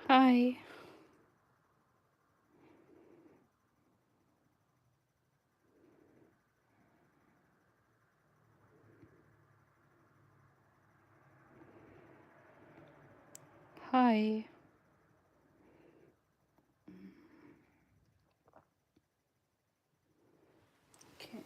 Hi. Hi. Okay.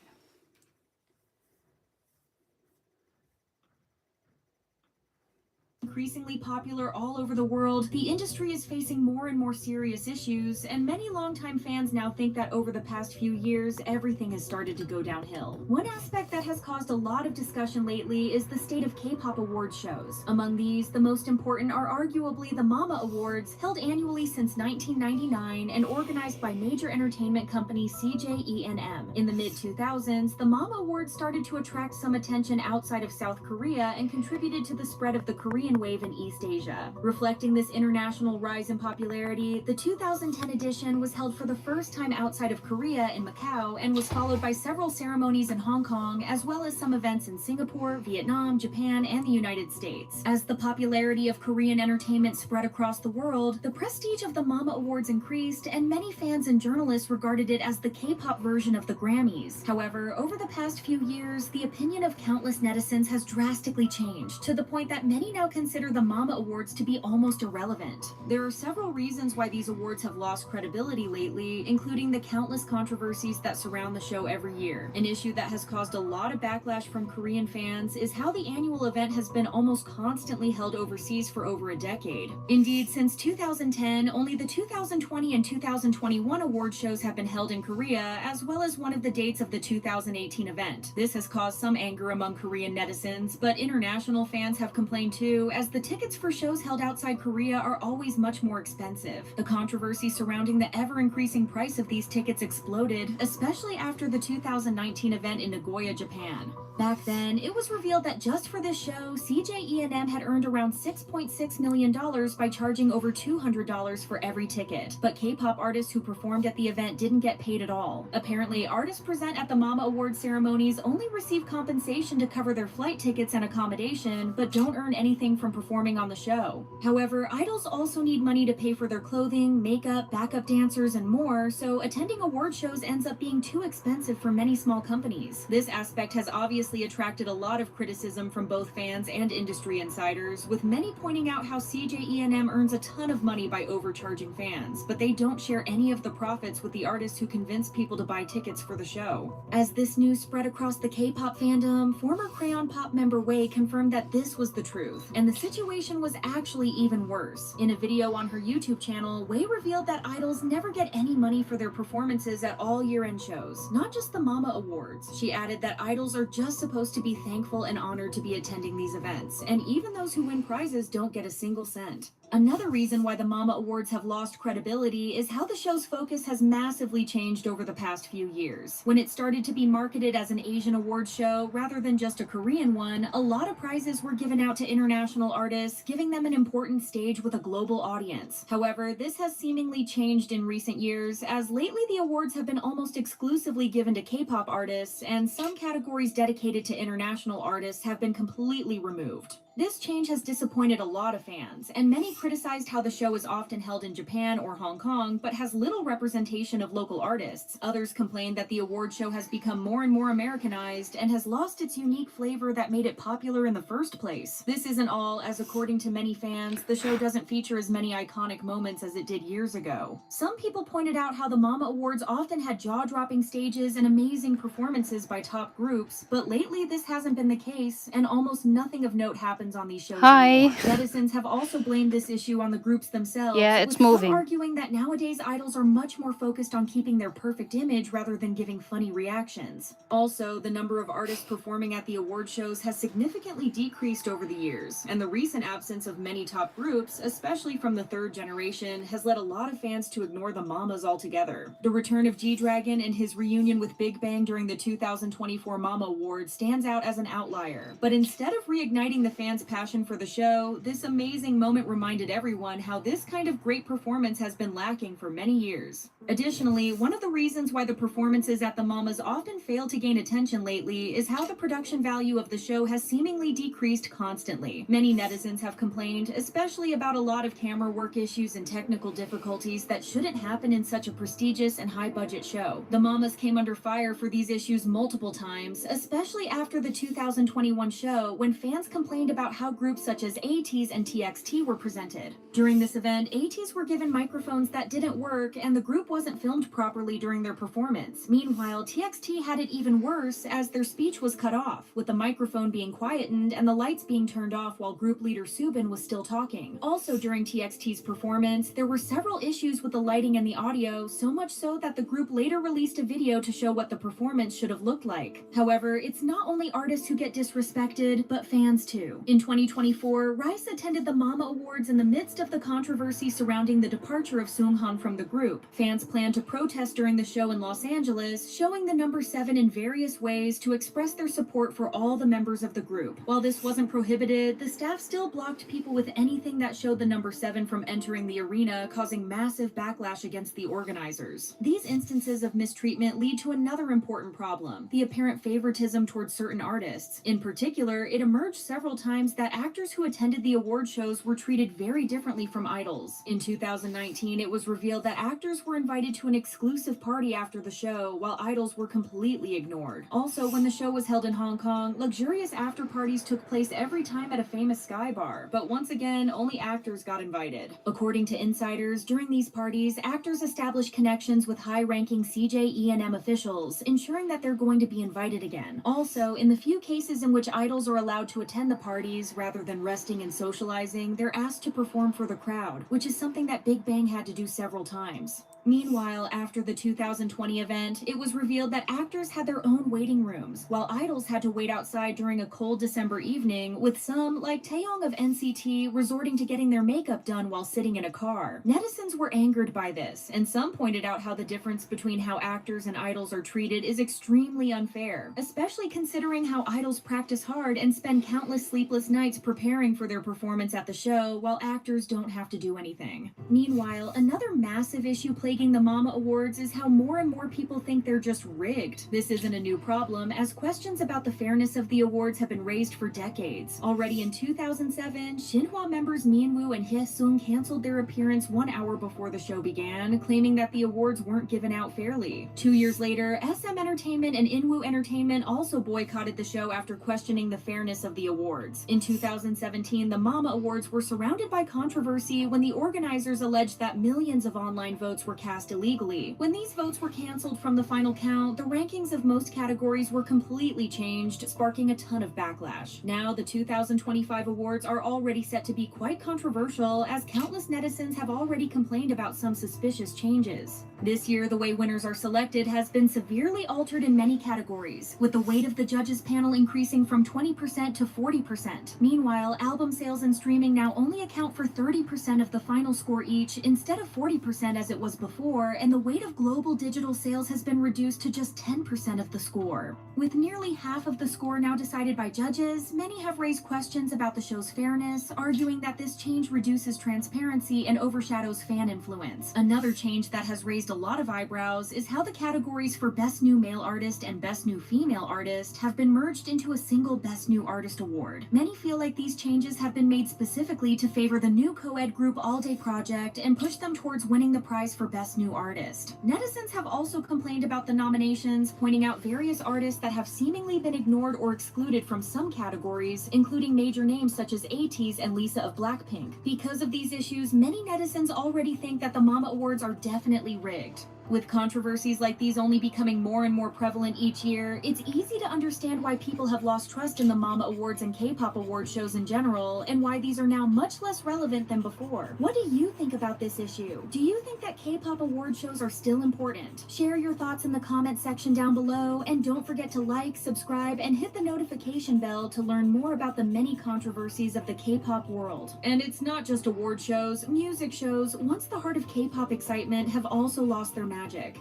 Increasingly popular all over the world, the industry is facing more and more serious issues, and many longtime fans now think that over the past few years, everything has started to go downhill. One aspect that has caused a lot of discussion lately is the state of K-pop award shows. Among these, the most important are arguably the Mama Awards, held annually since 1999 and organized by major entertainment company CJENM. In the mid-2000s, the Mama Awards started to attract some attention outside of South Korea and contributed to the spread of the Korean wave in East Asia. Reflecting this international rise in popularity, the 2010 edition was held for the first time outside of Korea in Macau and was followed by several ceremonies in Hong Kong, as well as some events in Singapore, Vietnam, Japan, and the United States. As the popularity of Korean entertainment spread across the world, the prestige of the Mama Awards increased, and many fans and journalists regarded it as the K-pop version of the Grammys. However, over the past few years, the opinion of countless netizens has drastically changed, to the point that many now consider the Mama Awards to be almost irrelevant. There are several reasons why these awards have lost credibility lately, including the countless controversies that surround the show every year. An issue that has caused a lot of backlash from Korean fans is how the annual event has been almost constantly held overseas for over a decade. Indeed, since 2010, only the 2020 and 2021 award shows have been held in Korea, as well as one of the dates of the 2018 event. This has caused some anger among Korean netizens, but international fans have complained too, as the tickets for shows held outside Korea are always much more expensive. The controversy surrounding the ever-increasing price of these tickets exploded, especially after the 2019 event in Nagoya, Japan. Back then, it was revealed that just for this show, CJENM had earned around $6.6 million by charging over $200 for every ticket. But K-pop artists who performed at the event didn't get paid at all. Apparently, artists present at the Mama Awards ceremonies only receive compensation to cover their flight tickets and accommodation, but don't earn anything from performing on the show. However, idols also need money to pay for their clothing, makeup, backup dancers, and more, so attending award shows ends up being too expensive for many small companies. This aspect has obviously attracted a lot of criticism from both fans and industry insiders, with many pointing out how CJENM earns a ton of money by overcharging fans, but they don't share any of the profits with the artists who convince people to buy tickets for the show. As this news spread across the K-pop fandom, former Crayon Pop member Wei confirmed that this was the truth, and the situation was actually even worse. In a video on her YouTube channel, Wei revealed that idols never get any money for their performances at all year-end shows, not just the Mama Awards. She added that idols are just supposed to be thankful and honored to be attending these events, and even those who win prizes don't get a single cent. Another reason why the Mama Awards have lost credibility is how the show's focus has massively changed over the past few years. When it started to be marketed as an Asian awards show rather than just a Korean one, a lot of prizes were given out to international artists, giving them an important stage with a global audience. However, this has seemingly changed in recent years, as lately the awards have been almost exclusively given to K-pop artists, and some categories dedicated to international artists have been completely removed. This change has disappointed a lot of fans, and many criticized how the show is often held in Japan or Hong Kong, but has little representation of local artists. Others complained that the award show has become more and more Americanized and has lost its unique flavor that made it popular in the first place. This isn't all, as according to many fans, the show doesn't feature as many iconic moments as it did years ago. Some people pointed out how the Mama Awards often had jaw-dropping stages and amazing performances by top groups, but lately this hasn't been the case, and almost nothing of note happens happens on these shows Hi. anymore. Netizens have also blamed this issue on the groups themselves, Yeah, with it's some moving. arguing that nowadays idols are much more focused on keeping their perfect image rather than giving funny reactions. Also, the number of artists performing at the award shows has significantly decreased over the years, and the recent absence of many top groups, especially from the third generation, has led a lot of fans to ignore the Mamas altogether. The return of G-Dragon and his reunion with Big Bang during the 2024 Mama Award stands out as an outlier. But instead of reigniting the fans' passion for the show, this amazing moment reminded everyone how this kind of great performance has been lacking for many years. Additionally, one of the reasons why the performances at the Mamas often fail to gain attention lately is how the production value of the show has seemingly decreased constantly. Many netizens have complained, especially about a lot of camera work issues and technical difficulties that shouldn't happen in such a prestigious and high-budget show. The Mamas came under fire for these issues multiple times, especially after the 2021 show when fans complained about how groups such as ATEEZ and TXT were presented. During this event, ATEEZ were given microphones that didn't work and the group wasn't filmed properly during their performance. Meanwhile, TXT had it even worse as their speech was cut off, with the microphone being quietened and the lights being turned off while group leader Subin was still talking. Also during TXT's performance, there were several issues with the lighting and the audio, so much so that the group later released a video to show what the performance should have looked like. However, it's not only artists who get disrespected, but fans too. In 2024, Rice attended the Mama Awards in the midst of the controversy surrounding the departure of Seunghan from the group. Fans planned to protest during the show in Los Angeles, showing the number 7 in various ways to express their support for all the members of the group. While this wasn't prohibited, the staff still blocked people with anything that showed the number 7 from entering the arena, causing massive backlash against the organizers. These instances of mistreatment lead to another important problem: the apparent favoritism towards certain artists. In particular, it emerged several times that actors who attended the award shows were treated very differently from idols. In 2019, it was revealed that actors were invited to an exclusive party after the show, while idols were completely ignored. Also, when the show was held in Hong Kong, luxurious after parties took place every time at a famous Sky bar, but once again, only actors got invited. According to insiders, during these parties, actors established connections with high-ranking CJE&M officials, ensuring that they're going to be invited again. Also, in the few cases in which idols are allowed to attend the parties rather than resting and socializing, they're asked to perform for the crowd, which is something that Big Bang had to do several times. Meanwhile, after the 2020 event, it was revealed that actors had their own waiting rooms, while idols had to wait outside during a cold December evening, with some, like Taeyong of NCT, resorting to getting their makeup done while sitting in a car. Netizens were angered by this, and some pointed out how the difference between how actors and idols are treated is extremely unfair, especially considering how idols practice hard and spend countless sleepless nights preparing for their performance at the show, while actors don't have to do anything. Meanwhile, another massive issue plaguing the Mama Awards is how more and more people think they're just rigged. This isn't a new problem, as questions about the fairness of the awards have been raised for decades. Already in 2007, Shinhwa members Minwoo and Hye-sung canceled their appearance 1 hour before the show began, claiming that the awards weren't given out fairly. 2 years later, SM Entertainment and Inwoo Entertainment also boycotted the show after questioning the fairness of the awards. In 2017, the Mama Awards were surrounded by controversy when the organizers alleged that millions of online votes were cast illegally. When these votes were canceled from the final count, the rankings of most categories were completely changed, sparking a ton of backlash. Now, the 2025 awards are already set to be quite controversial, as countless netizens have already complained about some suspicious changes. This year, the way winners are selected has been severely altered in many categories, with the weight of the judges panel increasing from 20% to 40%. Meanwhile, album sales and streaming now only account for 30% of the final score each, instead of 40% as it was before, and the weight of global digital sales has been reduced to just 10% of the score. With nearly half of the score now decided by judges, many have raised questions about the show's fairness, arguing that this change reduces transparency and overshadows fan influence. Another change that has raised a lot of eyebrows is how the categories for Best New Male Artist and Best New Female Artist have been merged into a single Best New Artist award. Many feel like these changes have been made specifically to favor the new co-ed group All Day Project and push them towards winning the prize for Best New Artist. Netizens have also complained about the nominations, pointing out various artists that have seemingly been ignored or excluded from some categories, including major names such as ATEEZ and Lisa of Blackpink. Because of these issues, many netizens already think that the Mama Awards are definitely rigged. With controversies like these only becoming more and more prevalent each year, it's easy to understand why people have lost trust in the Mama Awards and K-pop award shows in general, and why these are now much less relevant than before. What do you think about this issue? Do you think that K-pop award shows are still important? Share your thoughts in the comment section down below, and don't forget to like, subscribe, and hit the notification bell to learn more about the many controversies of the K-pop world. And it's not just award shows, music shows, once the heart of K-pop excitement, have also lost their magic.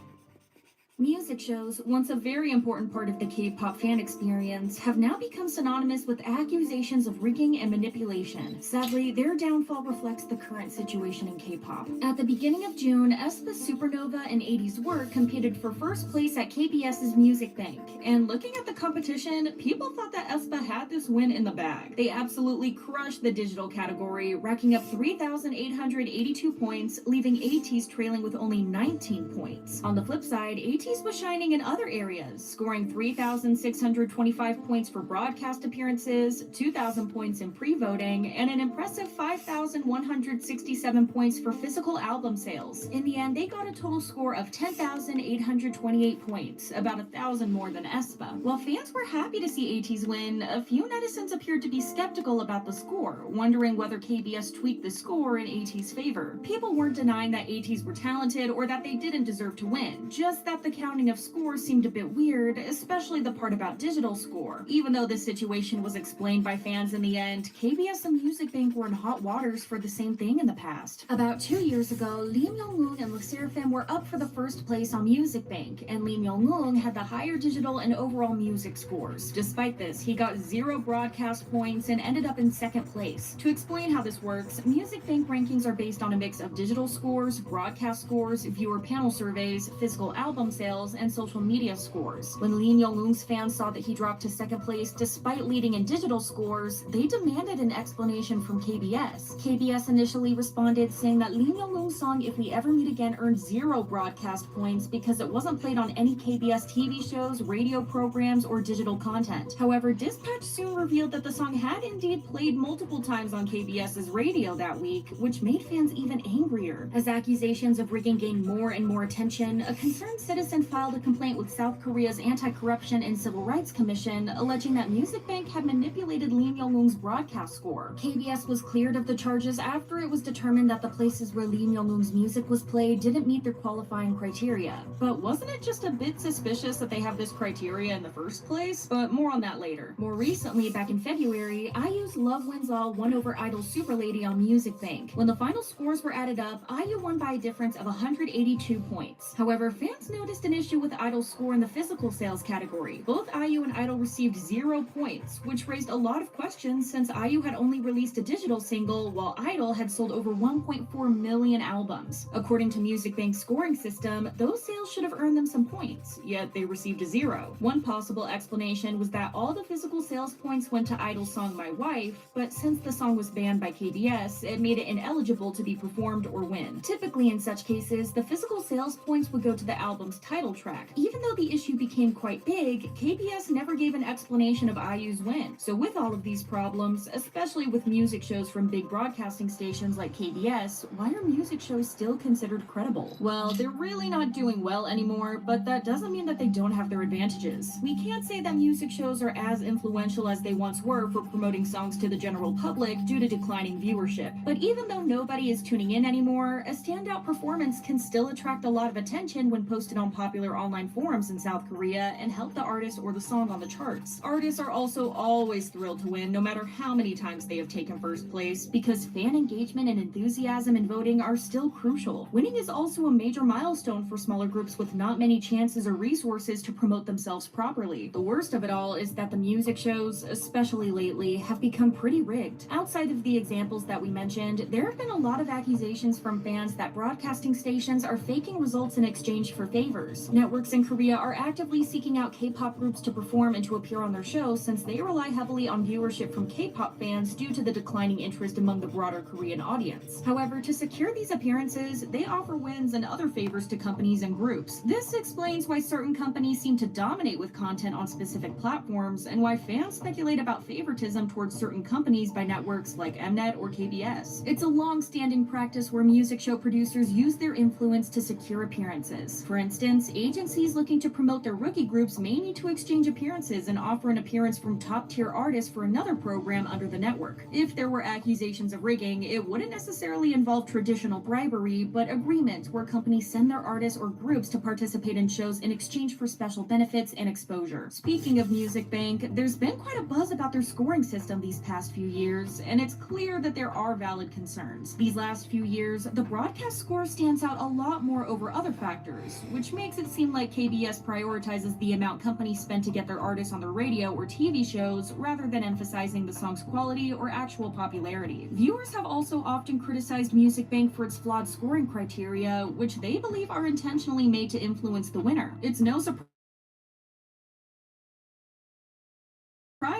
Music shows, once a very important part of the K-pop fan experience, have now become synonymous with accusations of rigging and manipulation. Sadly, their downfall reflects the current situation in K-pop. At the beginning of June, aespa's Supernova and 80s Work competed for first place at KBS's Music Bank. And looking at the competition, people thought that aespa had this win in the bag. They absolutely crushed the digital category, racking up 3,882 points, leaving ATEEZ trailing with only 19 points. On the flip side, ATEEZ was shining in other areas, scoring 3,625 points for broadcast appearances, 2,000 points in pre-voting, and an impressive 5,167 points for physical album sales. In the end, they got a total score of 10,828 points, about 1,000 more than aespa. While fans were happy to see ATEEZ win, a few netizens appeared to be skeptical about the score, wondering whether KBS tweaked the score in ATEEZ's favor. People weren't denying that ATEEZ were talented or that they didn't deserve to win, just that the counting of scores seemed a bit weird, especially the part about digital score. Even though this situation was explained by fans in the end, KBS and Music Bank were in hot waters for the same thing in the past. About 2 years ago, Lee Myung-woon and Le Sserafim were up for the first place on Music Bank, and Lee Myung-woon had the higher digital and overall music scores. Despite this, he got 0 broadcast points and ended up in second place. To explain how this works, Music Bank rankings are based on a mix of digital scores, broadcast scores, viewer panel surveys, physical album sales, and social media scores. When Lee Myung-woon's fans saw that he dropped to second place despite leading in digital scores, they demanded an explanation from KBS. KBS initially responded saying that Lee Myung-woon's song If We Ever Meet Again earned 0 broadcast points because it wasn't played on any KBS TV shows, radio programs, or digital content. However, Dispatch soon revealed that the song had indeed played multiple times on KBS's radio that week, which made fans even angrier. As accusations of rigging gained more and more attention, a concerned citizen filed a complaint with South Korea's Anti-Corruption and Civil Rights Commission, alleging that Music Bank had manipulated Lee Myung-woon's broadcast score. KBS was cleared of the charges after it was determined that the places where Lee Myung-woon's music was played didn't meet their qualifying criteria. But wasn't it just a bit suspicious that they have this criteria in the first place? But more on that later. More recently, back in February, IU's Love Wins All won over Idol's Super Lady on Music Bank. When the final scores were added up, IU won by a difference of 182 points. However, fans noticed an issue with Idol's score in the physical sales category. Both IU and Idol received 0 points, which raised a lot of questions since IU had only released a digital single while Idol had sold over 1.4 million albums. According to Music Bank's scoring system, those sales should have earned them some points, yet they received a 0. One possible explanation was that all the physical sales points went to Idol's song My Wife, but since the song was banned by KBS, it made it ineligible to be performed or win. Typically in such cases, the physical sales points would go to the album's title track. Even though the issue became quite big, KBS never gave an explanation of IU's win. So with all of these problems, especially with music shows from big broadcasting stations like KBS, why are music shows still considered credible? Well, they're really not doing well anymore, but that doesn't mean that they don't have their advantages. We can't say that music shows are as influential as they once were for promoting songs to the general public due to declining viewership. But even though nobody is tuning in anymore, a standout performance can still attract a lot of attention when posted on popular online forums in South Korea and help the artist or the song on the charts. Artists are also always thrilled to win, no matter how many times they have taken first place, because fan engagement and enthusiasm in voting are still crucial. Winning is also a major milestone for smaller groups with not many chances or resources to promote themselves properly. The worst of it all is that the music shows, especially lately, have become pretty rigged. Outside of the examples that we mentioned, there have been a lot of accusations from fans that broadcasting stations are faking results in exchange for favors. viewers. Networks in Korea are actively seeking out K-pop groups to perform and to appear on their shows since they rely heavily on viewership from K-pop fans due to the declining interest among the broader Korean audience. However, to secure these appearances, they offer wins and other favors to companies and groups. This explains why certain companies seem to dominate with content on specific platforms and why fans speculate about favoritism towards certain companies by networks like Mnet or KBS. It's a long-standing practice where music show producers use their influence to secure appearances. For instance, agencies looking to promote their rookie groups may need to exchange appearances and offer an appearance from top-tier artists for another program under the network. If there were accusations of rigging, it wouldn't necessarily involve traditional bribery, but agreements where companies send their artists or groups to participate in shows in exchange for special benefits and exposure. Speaking of Music Bank, there's been quite a buzz about their scoring system these past few years, and it's clear that there are valid concerns. These last few years, the broadcast score stands out a lot more over other factors, which makes it seem like KBS prioritizes the amount companies spend to get their artists on their radio or TV shows rather than emphasizing the song's quality or actual popularity. Viewers have also often criticized Music Bank for its flawed scoring criteria, which they believe are intentionally made to influence the winner. It's no surprise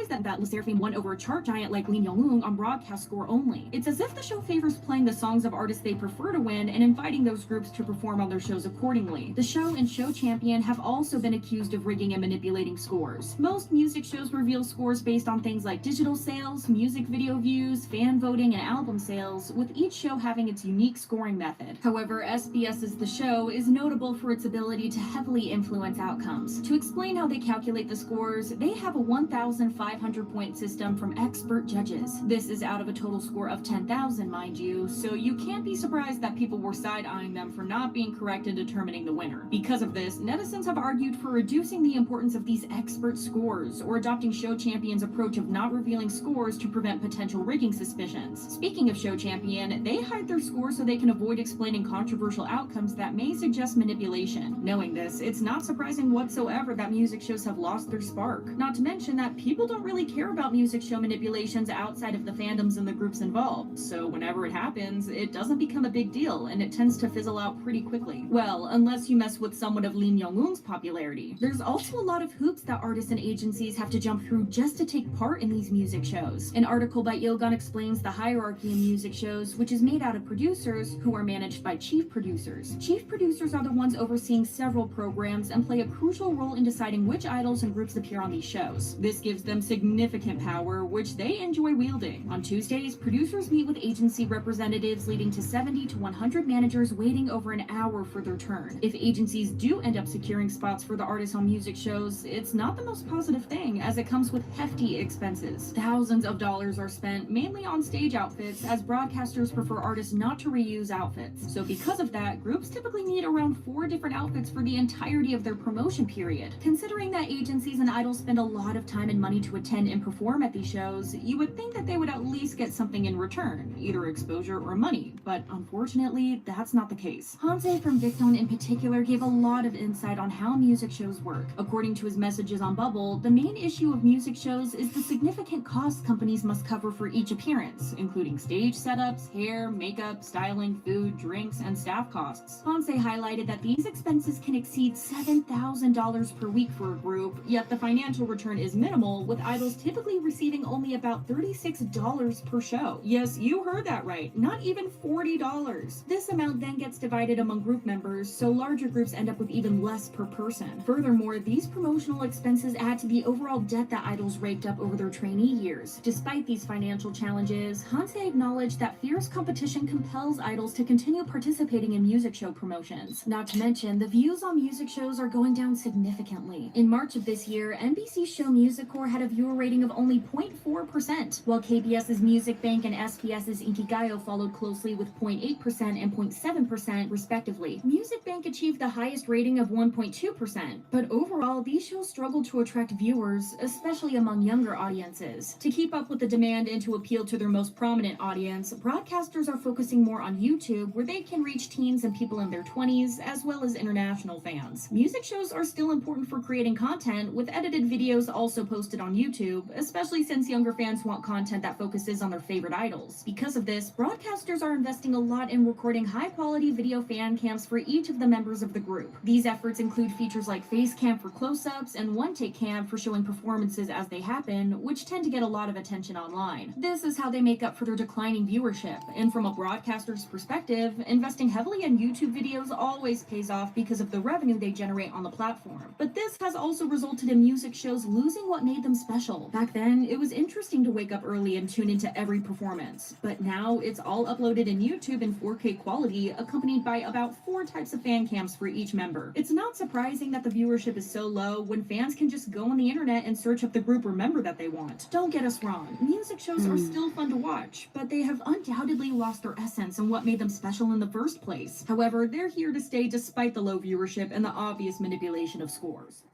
that LE SSERAFIM won over a chart giant like Lee Myung-woong on broadcast score only. It's as if the show favors playing the songs of artists they prefer to win and inviting those groups to perform on their shows accordingly. The show and Show Champion have also been accused of rigging and manipulating scores. Most music shows reveal scores based on things like digital sales, music video views, fan voting, and album sales, with each show having its unique scoring method. However, SBS's The Show is notable for its ability to heavily influence outcomes. To explain how they calculate the scores, they have a 1,500-point system from expert judges. This is out of a total score of 10,000, mind you, so you can't be surprised that people were side-eyeing them for not being correct in determining the winner. Because of this, netizens have argued for reducing the importance of these expert scores, or adopting Show Champion's approach of not revealing scores to prevent potential rigging suspicions. Speaking of Show Champion, they hide their scores so they can avoid explaining controversial outcomes that may suggest manipulation. Knowing this, it's not surprising whatsoever that music shows have lost their spark. Not to mention that people don't really care about music show manipulations outside of the fandoms and the groups involved, so whenever it happens, it doesn't become a big deal, and it tends to fizzle out pretty quickly. Well, unless you mess with someone of Lee Myung-woong's popularity. There's also a lot of hoops that artists and agencies have to jump through just to take part in these music shows. An article by Yeonjun explains the hierarchy in music shows, which is made out of producers who are managed by chief producers. Chief producers are the ones overseeing several programs and play a crucial role in deciding which idols and groups appear on these shows. This gives them significant power, which they enjoy wielding. On Tuesdays, producers meet with agency representatives, leading to 70 to 100 managers waiting over an hour for their turn. If agencies do end up securing spots for the artists on music shows, it's not the most positive thing, as it comes with hefty expenses. Thousands of dollars are spent mainly on stage outfits, as broadcasters prefer artists not to reuse outfits. So because of that, groups typically need around 4 different outfits for the entirety of their promotion period. Considering that agencies and idols spend a lot of time and money to attend and perform at these shows, you would think that they would at least get something in return, either exposure or money, but unfortunately, that's not the case. Hanse from Victon in particular gave a lot of insight on how music shows work. According to his messages on Bubble, the main issue of music shows is the significant costs companies must cover for each appearance, including stage setups, hair, makeup, styling, food, drinks, and staff costs. Hanse highlighted that these expenses can exceed $7,000 per week for a group, yet the financial return is minimal, with idols typically receiving only about $36 per show. Yes, you heard that right, not even $40. This amount then gets divided among group members, so larger groups end up with even less per person. Furthermore, these promotional expenses add to the overall debt that idols raked up over their trainee years. Despite these financial challenges, Hanse acknowledged that fierce competition compels idols to continue participating in music show promotions. Not to mention, the views on music shows are going down significantly. In March of this year, NBC's show Music Core had a viewer rating of only 0.4%, while KBS's Music Bank and SBS's Inkigayo followed closely with 0.8% and 0.7% respectively. Music Bank achieved the highest rating of 1.2%, but overall, these shows struggled to attract viewers, especially among younger audiences. To keep up with the demand and to appeal to their most prominent audience, broadcasters are focusing more on YouTube, where they can reach teens and people in their 20s, as well as international fans. Music shows are still important for creating content, with edited videos also posted on YouTube YouTube, especially since younger fans want content that focuses on their favorite idols. Because of this, broadcasters are investing a lot in recording high-quality video fan cams for each of the members of the group. These efforts include features like face cam for close-ups and one-take cam for showing performances as they happen, which tend to get a lot of attention online. This is how they make up for their declining viewership, and from a broadcaster's perspective, investing heavily in YouTube videos always pays off because of the revenue they generate on the platform. But this has also resulted in music shows losing what made them special. Back then, it was interesting to wake up early and tune into every performance, but now it's all uploaded in YouTube in 4K quality, accompanied by about 4 types of fan cams for each member. It's not surprising that the viewership is so low when fans can just go on the internet and search up the group or member that they want. Don't get us wrong, music shows are still fun to watch, but they have undoubtedly lost their essence and what made them special in the first place. However, they're here to stay despite the low viewership and the obvious manipulation of scores.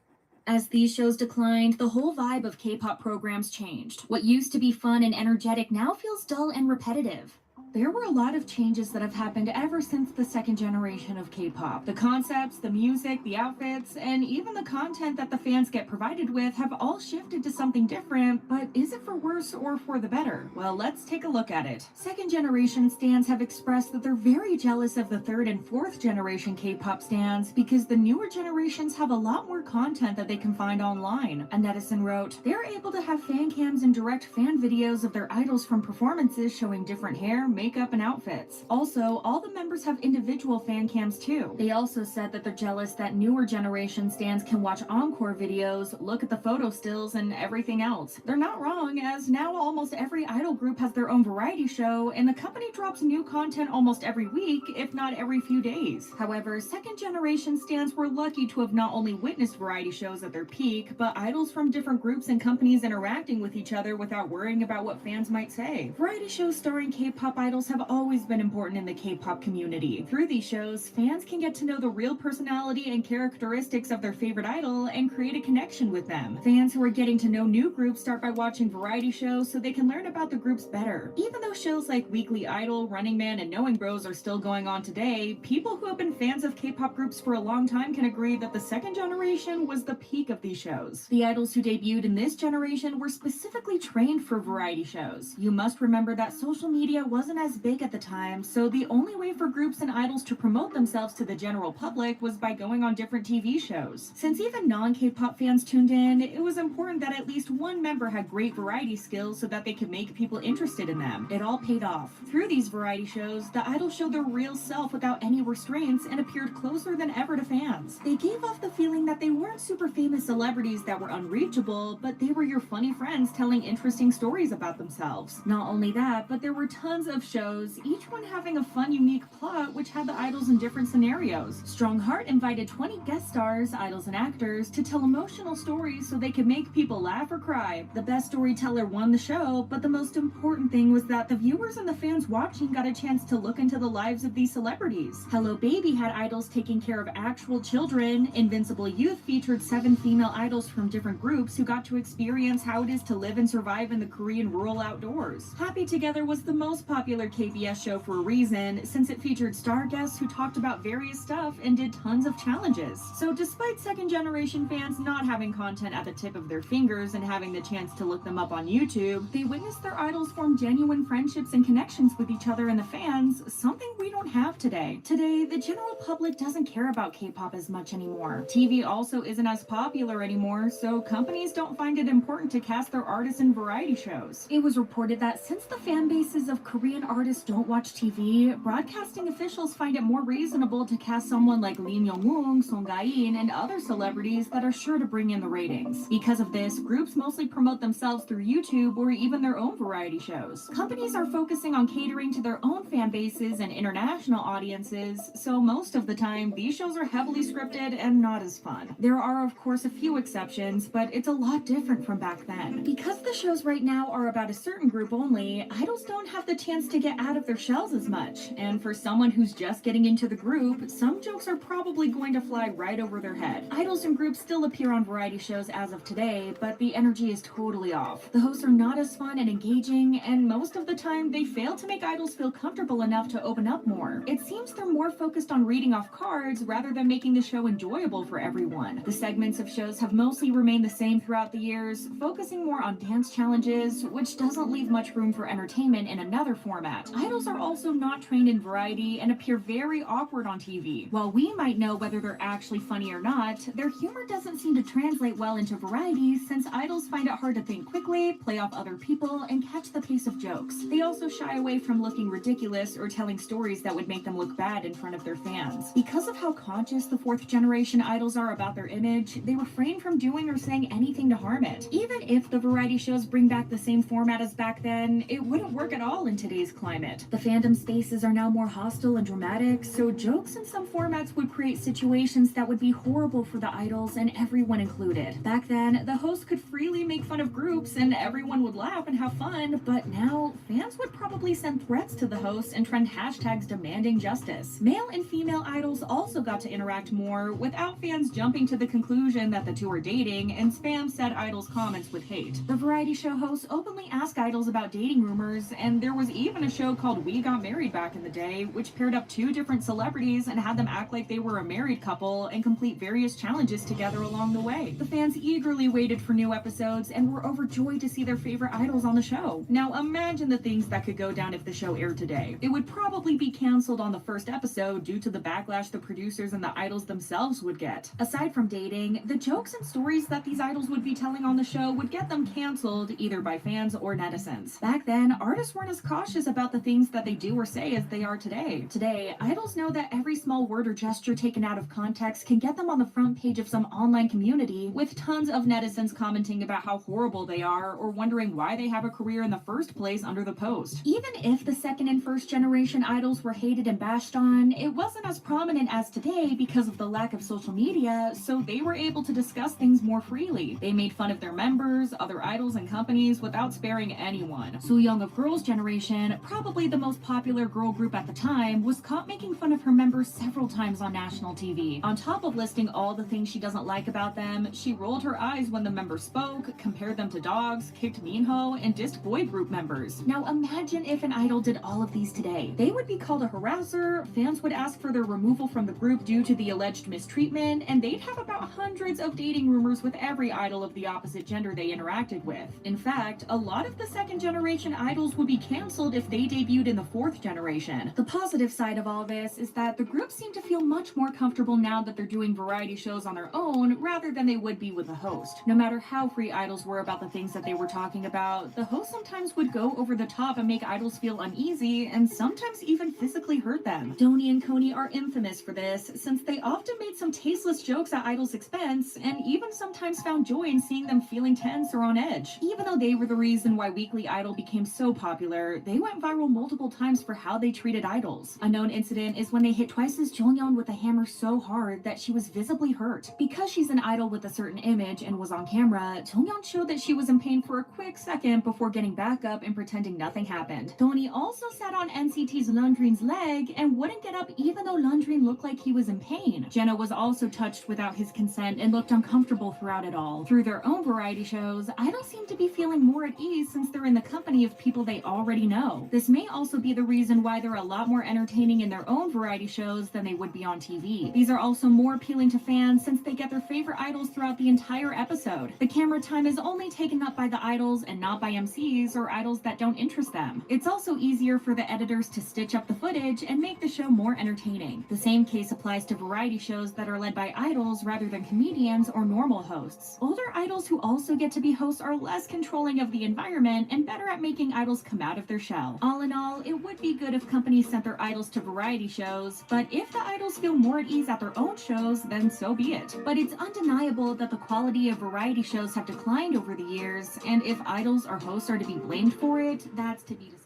As these shows declined, the whole vibe of K-pop programs changed. What used to be fun and energetic now feels dull and repetitive. There were a lot of changes that have happened ever since the second generation of K-pop. The concepts, the music, the outfits, and even the content that the fans get provided with have all shifted to something different, but is it for worse or for the better? Well, let's take a look at it. Second generation stans have expressed that they're very jealous of the third and fourth generation K-pop stans because the newer generations have a lot more content that they can find online. A netizen wrote, "They're able to have fan cams and direct fan videos of their idols from performances showing different hair, makeup, and outfits. Also, all the members have individual fan cams too." They also said that they're jealous that newer generation stans can watch encore videos, look at the photo stills, and everything else. They're not wrong, as now almost every idol group has their own variety show, and the company drops new content almost every week, if not every few days. However, second generation stans were lucky to have not only witnessed variety shows at their peak, but idols from different groups and companies interacting with each other without worrying about what fans might say. Variety shows starring K-pop idols have always been important in the K-pop community. Through these shows, fans can get to know the real personality and characteristics of their favorite idol and create a connection with them. Fans who are getting to know new groups start by watching variety shows so they can learn about the groups better. Even though shows like Weekly Idol, Running Man, and Knowing Bros are still going on today, people who have been fans of K-pop groups for a long time can agree that the second generation was the peak of these shows. The idols who debuted in this generation were specifically trained for variety shows. You must remember that social media wasn't as big at the time, so the only way for groups and idols to promote themselves to the general public was by going on different TV shows. Since even non-K-pop fans tuned in, it was important that at least one member had great variety skills so that they could make people interested in them. It all paid off. Through these variety shows, the idols showed their real self without any restraints and appeared closer than ever to fans. They gave off the feeling that they weren't super famous celebrities that were unreachable, but they were your funny friends telling interesting stories about themselves. Not only that, but there were tons of shows, each one having a fun, unique plot which had the idols in different scenarios. Strong Heart invited 20 guest stars, idols and actors, to tell emotional stories so they could make people laugh or cry. The best storyteller won the show, but the most important thing was that the viewers and the fans watching got a chance to look into the lives of these celebrities. Hello Baby had idols taking care of actual children. Invincible Youth featured 7 female idols from different groups who got to experience how it is to live and survive in the Korean rural outdoors. Happy Together was the most popular KBS show for a reason, since it featured star guests who talked about various stuff and did tons of challenges. So despite second generation fans not having content at the tip of their fingers and having the chance to look them up on YouTube, they witnessed their idols form genuine friendships and connections with each other and the fans, something we don't have today. Today, the general public doesn't care about K-pop as much anymore. TV also isn't as popular anymore, so companies don't find it important to cast their artists in variety shows. It was reported that since the fan bases of Korean artists don't watch TV, broadcasting officials find it more reasonable to cast someone like Lee Myung-woong, Song Ga-in, and other celebrities that are sure to bring in the ratings. Because of this, groups mostly promote themselves through YouTube or even their own variety shows. Companies are focusing on catering to their own fan bases and international audiences, so most of the time, these shows are heavily scripted and not as fun. There are, of course, a few exceptions, but it's a lot different from back then. Because the shows right now are about a certain group only, idols don't have the chance to get out of their shells as much, and for someone who's just getting into the group, some jokes are probably going to fly right over their head. Idols and groups still appear on variety shows as of today, but the energy is totally off. The hosts are not as fun and engaging, and most of the time they fail to make idols feel comfortable enough to open up more. It seems they're more focused on reading off cards rather than making the show enjoyable for everyone. The segments of shows have mostly remained the same throughout the years, focusing more on dance challenges, which doesn't leave much room for entertainment in another format. Idols are also not trained in variety and appear very awkward on TV. While we might know whether they're actually funny or not, their humor doesn't seem to translate well into variety since idols find it hard to think quickly, play off other people, and catch the pace of jokes. They also shy away from looking ridiculous or telling stories that would make them look bad in front of their fans. Because of how conscious the fourth generation idols are about their image, they refrain from doing or saying anything to harm it. Even if the variety shows bring back the same format as back then, it wouldn't work at all in today's climate. The fandom spaces are now more hostile and dramatic, so jokes in some formats would create situations that would be horrible for the idols and everyone included. Back then, the host could freely make fun of groups and everyone would laugh and have fun, but now, fans would probably send threats to the host and trend hashtags demanding justice. Male and female idols also got to interact more without fans jumping to the conclusion that the two are dating and spam said idols' comments with hate. The variety show hosts openly ask idols about dating rumors, and there was even a show called We Got Married back in the day, which paired up two different celebrities and had them act like they were a married couple and complete various challenges together along the way. The fans eagerly waited for new episodes and were overjoyed to see their favorite idols on the show. Now imagine the things that could go down if the show aired today. It would probably be canceled on the first episode due to the backlash the producers and the idols themselves would get. Aside from dating, the jokes and stories that these idols would be telling on the show would get them canceled either by fans or netizens. Back then, artists weren't as cautious about the things that they do or say as they are today. Today, idols know that every small word or gesture taken out of context can get them on the front page of some online community, with tons of netizens commenting about how horrible they are or wondering why they have a career in the first place under the post. Even if the second and first generation idols were hated and bashed on, it wasn't as prominent as today because of the lack of social media, so they were able to discuss things more freely. They made fun of their members, other idols, and companies without sparing anyone. Sooyoung of Girls' Generation, probably the most popular girl group at the time, was caught making fun of her members several times on national TV. On top of listing all the things she doesn't like about them, she rolled her eyes when the members spoke, compared them to dogs, kicked Minho, and dissed boy group members. Now imagine if an idol did all of these today. They would be called a harasser, fans would ask for their removal from the group due to the alleged mistreatment, and they'd have about hundreds of dating rumors with every idol of the opposite gender they interacted with. In fact, a lot of the second generation idols would be canceled if they debuted in the fourth generation. The positive side of all this is that the groups seem to feel much more comfortable now that they're doing variety shows on their own rather than they would be with a host. No matter how free idols were about the things that they were talking about, the host sometimes would go over the top and make idols feel uneasy and sometimes even physically hurt them. Donnie and Coney are infamous for this, since they often made some tasteless jokes at idols' expense and even sometimes found joy in seeing them feeling tense or on edge. Even though they were the reason why Weekly Idol became so popular, they went viral multiple times for how they treated idols. A known incident is when they hit Twice's Jeongyeon with a hammer so hard that she was visibly hurt. Because she's an idol with a certain image and was on camera, Jeongyeon showed that she was in pain for a quick second before getting back up and pretending nothing happened. Donnie also sat on NCT's Lundrin's leg and wouldn't get up even though Lundrin looked like he was in pain. Jenna was also touched without his consent and looked uncomfortable throughout it all. Through their own variety shows, idols seem to be feeling more at ease since they're in the company of people they already know. This may also be the reason why they're a lot more entertaining in their own variety shows than they would be on TV. These are also more appealing to fans since they get their favorite idols throughout the entire episode. The camera time is only taken up by the idols and not by MCs or idols that don't interest them. It's also easier for the editors to stitch up the footage and make the show more entertaining. The same case applies to variety shows that are led by idols rather than comedians or normal hosts. Older idols who also get to be hosts are less controlling of the environment and better at making idols come out of their shell. All in all, it would be good if companies sent their idols to variety shows, but if the idols feel more at ease at their own shows, then so be it. But it's undeniable that the quality of variety shows have declined over the years, and if idols or hosts are to be blamed for it, that's to be decided.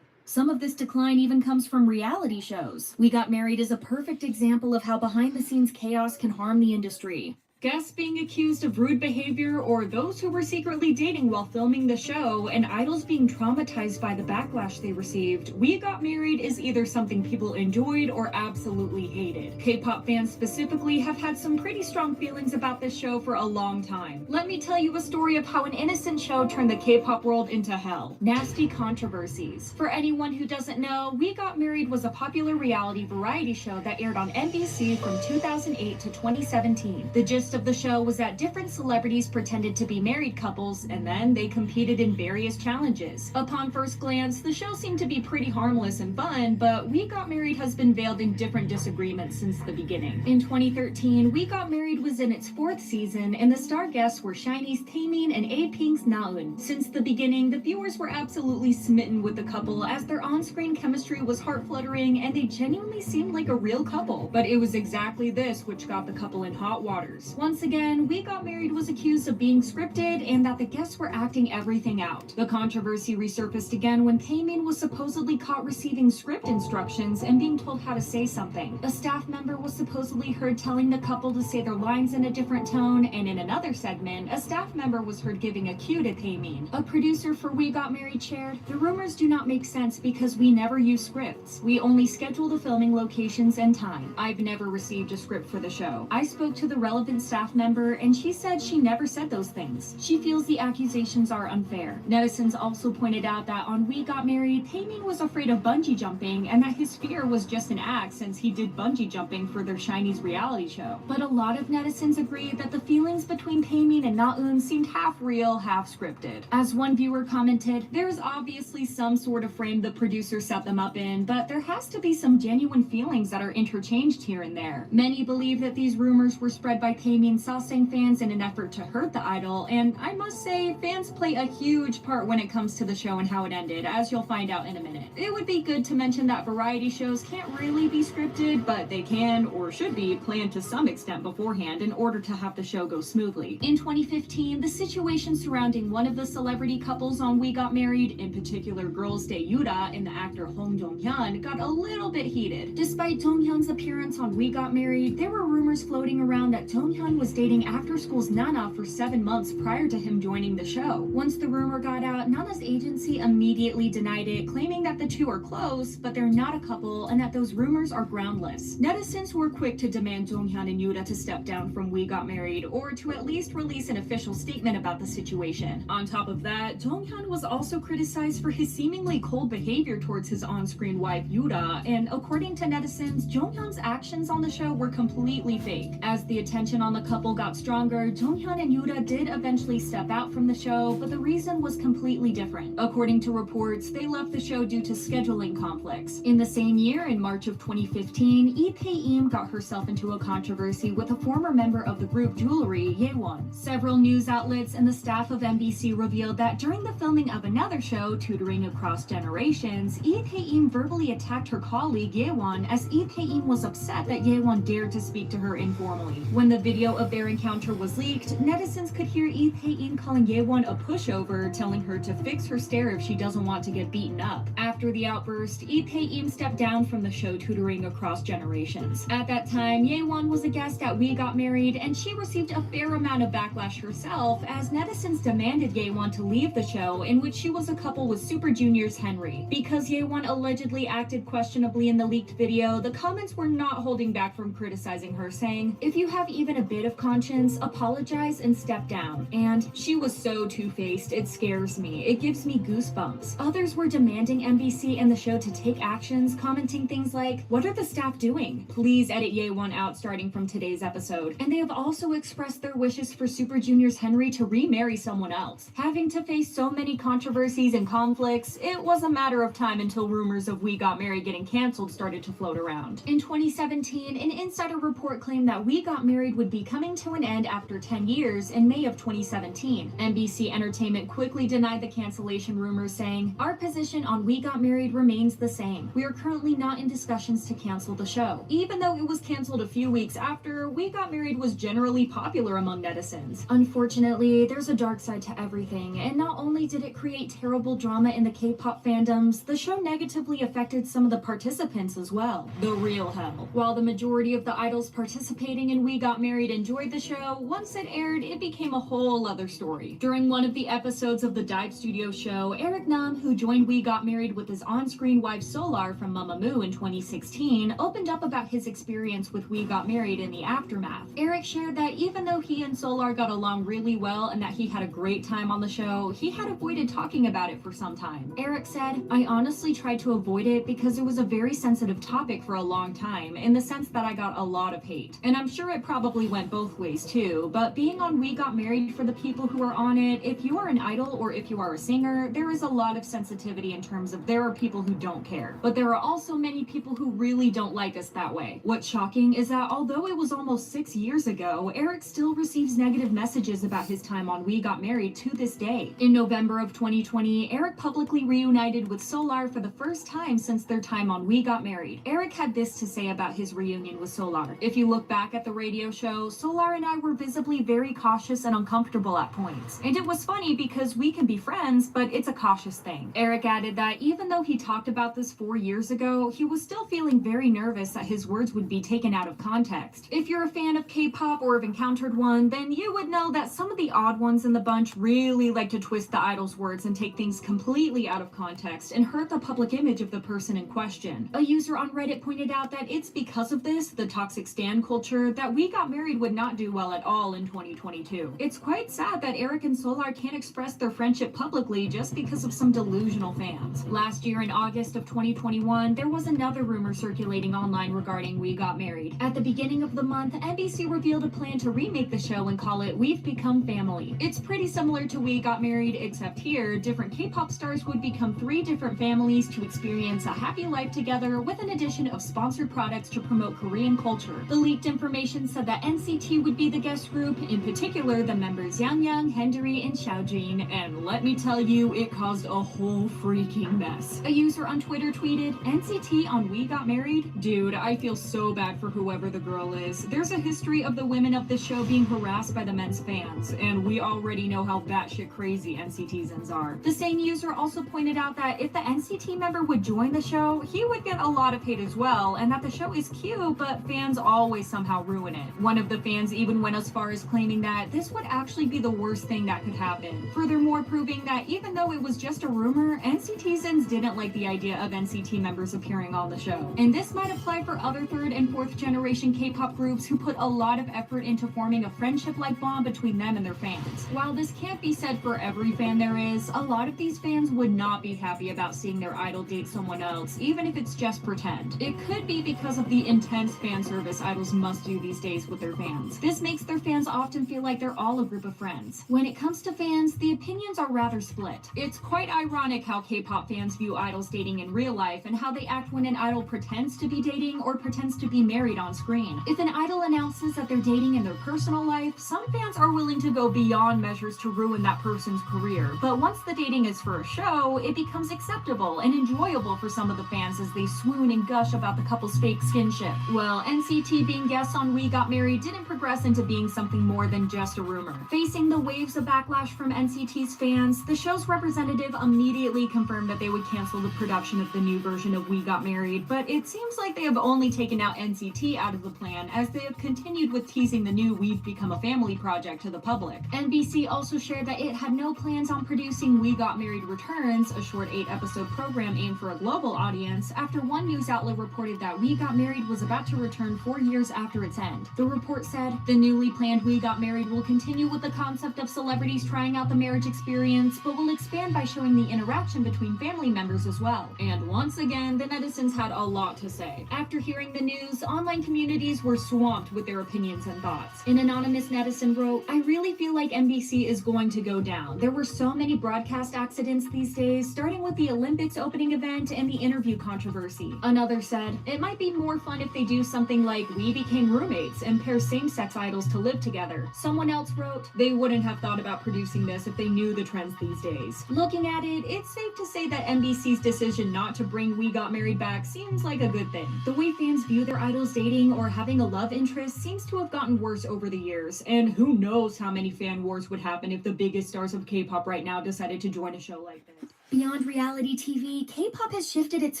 Some of this decline even comes from reality shows. We Got Married is a perfect example of how behind-the-scenes chaos can harm the industry. Guests being accused of rude behavior, or those who were secretly dating while filming the show, and idols being traumatized by the backlash they received, We Got Married is either something people enjoyed or absolutely hated. K-pop fans specifically have had some pretty strong feelings about this show for a long time. Let me tell you a story of how an innocent show turned the K-pop world into hell. Nasty controversies. For anyone who doesn't know, We Got Married was a popular reality variety show that aired on NBC from 2008 to 2017. The gist of the show was that different celebrities pretended to be married couples, and then they competed in various challenges. Upon first glance, the show seemed to be pretty harmless and fun, but We Got Married has been veiled in different disagreements since the beginning. In 2013, We Got Married was in its 4th season, and the star guests were SHINee's Taemin and A-Pink's Na-eun. Since the beginning, the viewers were absolutely smitten with the couple, as their on-screen chemistry was heart-fluttering and they genuinely seemed like a real couple. But it was exactly this which got the couple in hot waters. Once again, We Got Married was accused of being scripted and that the guests were acting everything out. The controversy resurfaced again when Taemin was supposedly caught receiving script instructions and being told how to say something. A staff member was supposedly heard telling the couple to say their lines in a different tone, and in another segment, a staff member was heard giving a cue to Taemin. A producer for We Got Married shared, "The rumors do not make sense because we never use scripts. We only schedule the filming locations and time. I've never received a script for the show. I spoke to the relevant staff member and she said she never said those things. She feels the accusations are unfair." Netizens also pointed out that on We Got Married, Taemin was afraid of bungee jumping and that his fear was just an act since he did bungee jumping for their SHINee's reality show. But a lot of netizens agreed that the feelings between Taemin and Na-eun seemed half real, half scripted. As one viewer commented, "There's obviously some sort of frame the producer set them up in, but there has to be some genuine feelings that are interchanged here and there." Many believe that these rumors were spread by Taemin's Sasaeng fans in an effort to hurt the idol, and I must say, fans play a huge part when it comes to the show and how it ended, as you'll find out in a minute. It would be good to mention that variety shows can't really be scripted, but they can, or should be, planned to some extent beforehand in order to have the show go smoothly. In 2015, the situation surrounding one of the celebrity couples on We Got Married, in particular Girls' Day Yuta and the actor Hong Jong-hyun, got a little bit heated. Despite Jong-hyun's appearance on We Got Married, there were rumors floating around that Jong-hyun was dating After School's Nana for 7 months prior to him joining the show. Once the rumor got out, Nana's agency immediately denied it, claiming that the two are close, but they're not a couple and that those rumors are groundless. Netizens were quick to demand Jong-hyun and Yuta to step down from We Got Married, or to at least release an official statement about the situation. On top of that, Jong-hyun was also criticized for his seemingly cold behavior towards his on-screen wife Yuta, and according to netizens, Jong-hyun's actions on the show were completely fake. As the attention on the couple got stronger, Jong-hyun and Yuta did eventually step out from the show, but the reason was completely different. According to reports, they left the show due to scheduling conflicts. In the same year, in March of 2015, Lee Tae-im got herself into a controversy with a former member of the group Jewelry, Yeonjun. Several news outlets and the staff of NBC revealed that during the filming of another show, Tutoring Across Generations, Lee Tae-im verbally attacked her colleague Yeonjun as Lee Tae-im was upset that Yeonjun dared to speak to her informally. When the video of their encounter was leaked, netizens could hear Lee Tae-im calling Yeonjun a pushover, telling her to fix her stare if she doesn't want to get beaten up. After the outburst, Lee Tae-im stepped down from the show Tutoring Across Generations. At that time, Yeonjun was a guest at We Got Married, and she received a fair amount of backlash herself as netizens demanded Yeonjun to leave the show, in which she was a couple with Super Junior's Henry. Because Yeonjun allegedly acted questionably in the leaked video, the comments were not holding back from criticizing her, saying, "If you have even a bit of conscience, apologize and step down." And she was so two-faced, it scares me. It gives me goosebumps. Others were demanding NBC and the show to take actions, commenting things like, "What are the staff doing? Please edit Yeonjun out starting from today's episode." And they have also expressed their wishes for Super Junior's Henry to remarry someone else. Having to face so many controversies and conflicts, it was a matter of time until rumors of We Got Married getting canceled started to float around. In 2017, an insider report claimed that We Got Married would be coming to an end after 10 years in May of 2017. NBC Entertainment quickly denied the cancellation rumors, saying, "Our position on We Got Married remains the same. We are currently not in discussions to cancel the show." Even though it was canceled a few weeks after, We Got Married was generally popular among netizens. Unfortunately, there's a dark side to everything, and not only did it create terrible drama in the K-pop fandoms, the show negatively affected some of the participants as well. The real hell. While the majority of the idols participating participating in We Got Married enjoyed the show, once it aired, it became a whole other story. During one of the episodes of the TXT show, Eric Nam, who joined We Got Married with his on-screen wife Solar from Mamamoo in 2016, opened up about his experience with We Got Married in the aftermath. Eric shared that even though he and Solar got along really well and that he had a great time on the show, he had avoided talking about it for some time. Eric said, "I honestly tried to avoid it because it was a very sensitive topic for a long time, in the sense that I got a lot of hate. And I'm sure it probably went both ways too, but being on We Got Married, for the people who are on it, if you are an idol or if you are a singer, there is a lot of sensitivity in terms of there are people who don't care. But there are also many people who really don't like us that way." What's shocking is that although it was almost 6 years ago, Eric still receives negative messages about his time on We Got Married to this day. In November of 2020, Eric publicly reunited with Solar for the first time since their time on We Got Married. Eric had this to say about his reunion with Solar. "If you look back at the radio show, Solar and I were visibly very cautious and uncomfortable at points. And it was funny because we can be friends, but it's a cautious thing." Eric added that even though he talked about this 4 years ago, he was still feeling very nervous that his words would be taken out of context. If you're a fan of K-pop or have encountered one, then you would know that some of the odd ones in the bunch really like to twist the idol's words and take things completely out of context and hurt the public image of the person in question. A user on Reddit pointed out that it's because of this, the toxic stan culture, that We Got Married would not do well at all in 2022. It's quite sad that Eric and Solar can't express their friendship publicly just because of some delusional fans. Last year in August of 2021, there was another rumor circulating online regarding We Got Married. At the beginning of the month, NBC revealed a plan to remake the show and call it We've Become Family. It's pretty similar to We Got Married, except here, different K-pop stars would become 3 different families to experience a happy life together with an addition of sponsored products to promote Korean culture. The leaked information said that NCT would be the guest group, in particular the members Yeonjun, Hendery, and Xiaojin, and let me tell you, it caused a whole freaking mess. A user on Twitter tweeted, "NCT on We Got Married? Dude, I feel so bad for whoever the girl is. There's a history of the women of this show being harassed by the men's fans, and we already know how batshit crazy NCTzens are." The same user also pointed out that if the NCT member would join the show, he would get a lot of hate as well, and that the show is cute, but fans always somehow ruin it. One of the fans even went as far as claiming that this would actually be the worst thing that could happen. Furthermore, proving that even though it was just a rumor, NCTzens didn't like the idea of NCT members appearing on the show. And this might apply for other 3rd and 4th generation K-pop groups who put a lot of effort into forming a friendship-like bond between them and their fans. While this can't be said for every fan there is, a lot of these fans would not be happy about seeing their idol date someone else, even if it's just pretend. It could be because of the intense fan service idols must do these days with their fans. This makes their fans often feel like they're all a group of friends. When it comes to fans, the opinions are rather split. It's quite ironic how K-pop fans view idols dating in real life and how they act when an idol pretends to be dating or pretends to be married on screen. If an idol announces that they're dating in their personal life, some fans are willing to go beyond measures to ruin that person's career. But once the dating is for a show, it becomes acceptable and enjoyable for some of the fans as they swoon and gush about the couple's fake skinship. Well, NCT being guests on We Got Married didn't progress into being something more than just a rumor. Facing the waves of backlash from NCT's fans, the show's representative immediately confirmed that they would cancel the production of the new version of We Got Married, but it seems like they have only taken out NCT out of the plan as they have continued with teasing the new We've Become a Family project to the public. NBC also shared that it had no plans on producing We Got Married Returns, a short 8-episode program aimed for a global audience, after one news outlet reported that We Got Married was about to return 4 years after its end. The report said, "The newly planned We Got Married will continue with the concept of celebrities trying out the marriage experience, but will expand by showing the interaction between family members as well." And once again, the netizens had a lot to say. After hearing the news, online communities were swamped with their opinions and thoughts. An anonymous netizen wrote, "I really feel like NBC is going to go down. There were so many broadcast accidents these days, starting with the Olympics opening event and the interview controversy." Another said, "It might be more fun if they do something like We Became Roommates and pair same-sex idols to live together." Someone else wrote, "They wouldn't have thought about producing this if they knew the trends these days." Looking at it, it's safe to say that NBC's decision not to bring We Got Married back seems like a good thing. The way fans view their idols dating or having a love interest seems to have gotten worse over the years, and who knows how many fan wars would happen if the biggest stars of K-pop right now decided to join a show like this. Beyond reality TV, K-pop has shifted its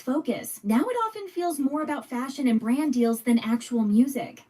focus. Now it often feels more about fashion and brand deals than actual music.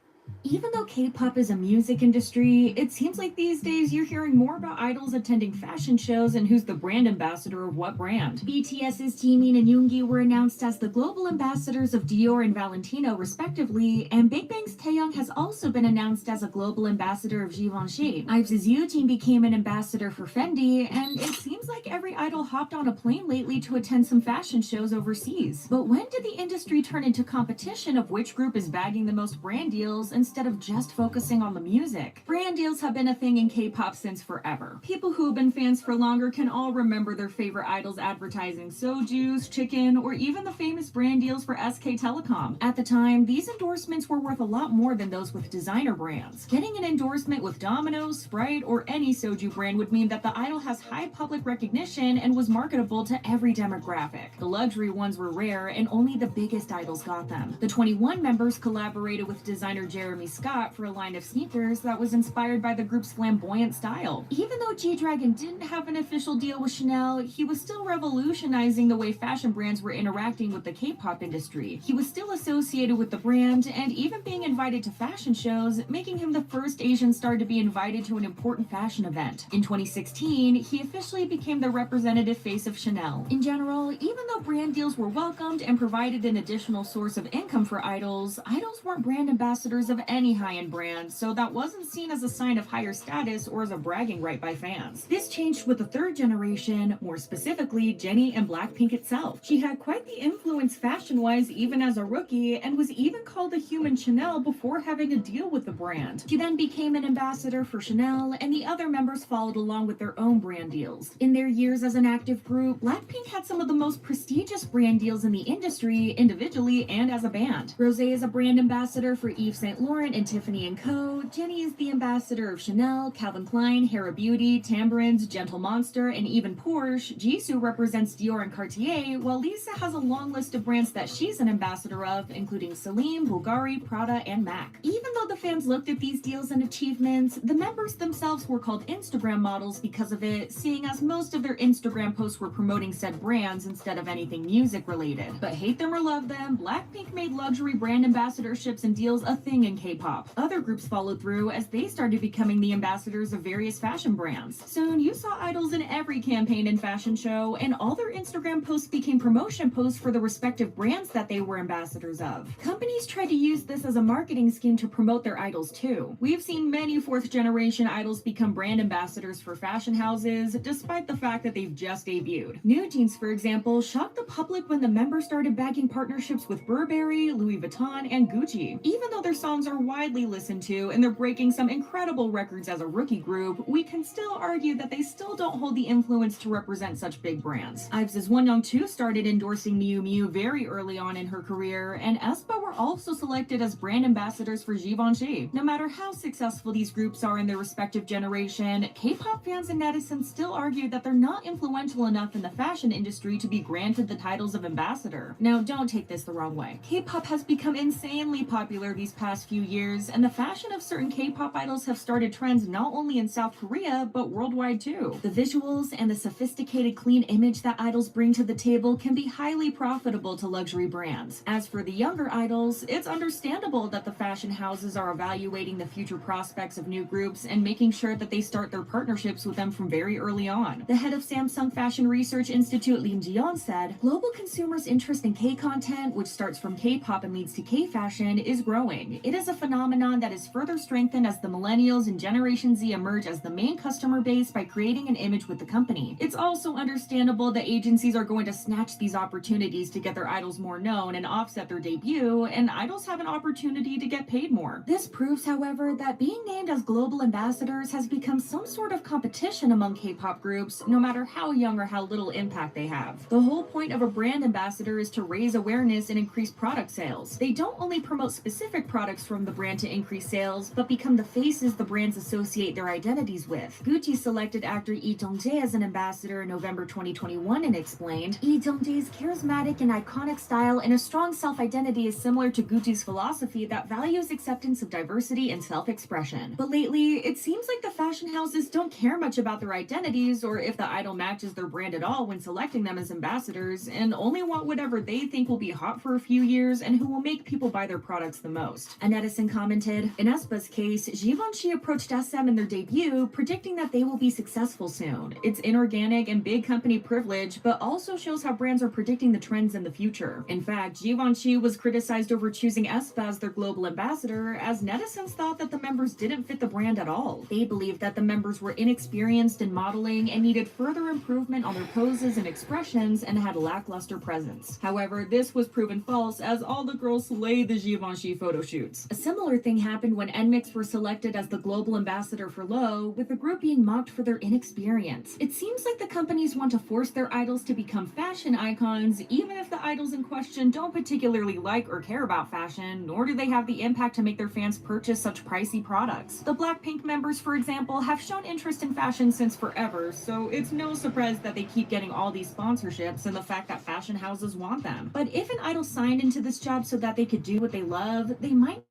Even though K-pop is a music industry, it seems like these days you're hearing more about idols attending fashion shows and who's the brand ambassador of what brand. BTS's Jimin and Yoongi were announced as the global ambassadors of Dior and Valentino, respectively, and Big Bang's Taeyong has also been announced as a global ambassador of Givenchy. IVE's Yeonjun became an ambassador for Fendi, and it seems like every idol hopped on a plane lately to attend some fashion shows overseas. But when did the industry turn into competition of which group is bagging the most brand deals instead of just focusing on the music? Brand deals have been a thing in K-pop since forever. People who have been fans for longer can all remember their favorite idols advertising soju's, chicken, or even the famous brand deals for SK Telecom. At the time, these endorsements were worth a lot more than those with designer brands. Getting an endorsement with Domino's, Sprite, or any soju brand would mean that the idol has high public recognition and was marketable to every demographic. The luxury ones were rare, and only the biggest idols got them. The 21 members collaborated with designer Jeremy Scott for a line of sneakers that was inspired by the group's flamboyant style. Even though G-Dragon didn't have an official deal with Chanel, he was still revolutionizing the way fashion brands were interacting with the K-pop industry. He was still associated with the brand and even being invited to fashion shows, making him the first Asian star to be invited to an important fashion event. In 2016, he officially became the representative face of Chanel. In general, even though brand deals were welcomed and provided an additional source of income for idols weren't brand ambassadors of any high-end brand, so that wasn't seen as a sign of higher status or as a bragging right by fans. This changed with the third generation, more specifically Jennie and Blackpink itself. She had quite the influence fashion-wise even as a rookie, and was even called a human Chanel before having a deal with the brand. She then became an ambassador for Chanel, and the other members followed along with their own brand deals. In their years as an active group, Blackpink had some of the most prestigious brand deals in the industry, individually and as a band. Rosé is a brand ambassador for Yves Saint Laurent and Tiffany & Co. Jennie is the ambassador of Chanel, Calvin Klein, Hera Beauty, Tambourines, Gentle Monster, and even Porsche. Jisoo represents Dior and Cartier, while Lisa has a long list of brands that she's an ambassador of, including Celine, Bulgari, Prada, and MAC. Even though the fans looked at these deals and achievements, the members themselves were called Instagram models because of it, seeing as most of their Instagram posts were promoting said brands instead of anything music related. But hate them or love them, Blackpink made luxury brand ambassadorships and deals a thing in K-pop. Other groups followed through as they started becoming the ambassadors of various fashion brands. Soon, you saw idols in every campaign and fashion show, and all their Instagram posts became promotion posts for the respective brands that they were ambassadors of. Companies tried to use this as a marketing scheme to promote their idols too. We've seen many fourth-generation idols become brand ambassadors for fashion houses, despite the fact that they've just debuted. New Jeans, for example, shocked the public when the members started bagging partnerships with Burberry, Louis Vuitton, and Gucci. Even though their songs are widely listened to and they're breaking some incredible records as a rookie group, we can still argue that they still don't hold the influence to represent such big brands. IVE's Wonyoung started endorsing Miu Miu very early on in her career, and aespa were also selected as brand ambassadors for Givenchy. No matter how successful these groups are in their respective generation, K-pop fans and netizens still argue that they're not influential enough in the fashion industry to be granted the titles of ambassador. Now, don't take this the wrong way. K-pop has become insanely popular these past few years, and the fashion of certain K-pop idols have started trends not only in South Korea, but worldwide too. The visuals and the sophisticated, clean image that idols bring to the table can be highly profitable to luxury brands. As for the younger idols, it's understandable that the fashion houses are evaluating the future prospects of new groups and making sure that they start their partnerships with them from very early on. The head of Samsung Fashion Research Institute, Lim Ji-yeon, said, "Global consumers' interest in K-content, which starts from K-pop and leads to K-fashion, is growing. It is a phenomenon that is further strengthened as the millennials and Generation Z emerge as the main customer base by creating an image with the company. It's also understandable that agencies are going to snatch these opportunities to get their idols more known and offset their debut, and idols have an opportunity to get paid more." This proves, however, that being named as global ambassadors has become some sort of competition among K-pop groups, no matter how young or how little impact they have. The whole point of a brand ambassador is to raise awareness and increase product sales. They don't only promote specific products from the brand to increase sales, but become the faces the brands associate their identities with. Gucci selected actor Lee Jung-jae as an ambassador in November 2021 and explained, "Lee Jung-jae's charismatic and iconic style and a strong self-identity is similar to Gucci's philosophy that values acceptance of diversity and self-expression." But lately, it seems like the fashion houses don't care much about their identities or if the idol matches their brand at all when selecting them as ambassadors, and only want whatever they think will be hot for a few years and who will make people buy their products the most. A netizen Madison commented, "In aespa's case, Givenchy approached SM in their debut, predicting that they will be successful soon. It's inorganic and big company privilege, but also shows how brands are predicting the trends in the future. In fact, Givenchy was criticized over choosing aespa as their global ambassador, as netizens thought that the members didn't fit the brand at all. They believed that the members were inexperienced in modeling and needed further improvement on their poses and expressions and had lackluster presence. However, this was proven false, as all the girls slayed the Givenchy photo shoots. A similar thing happened when NMIXX were selected as the global ambassador for Low, with the group being mocked for their inexperience. It seems like the companies want to force their idols to become fashion icons, even if the idols in question don't particularly like or care about fashion, nor do they have the impact to make their fans purchase such pricey products. The Blackpink members, for example, have shown interest in fashion since forever, so it's no surprise that they keep getting all these sponsorships and the fact that fashion houses want them. But if an idol signed into this job so that they could do what they love, they might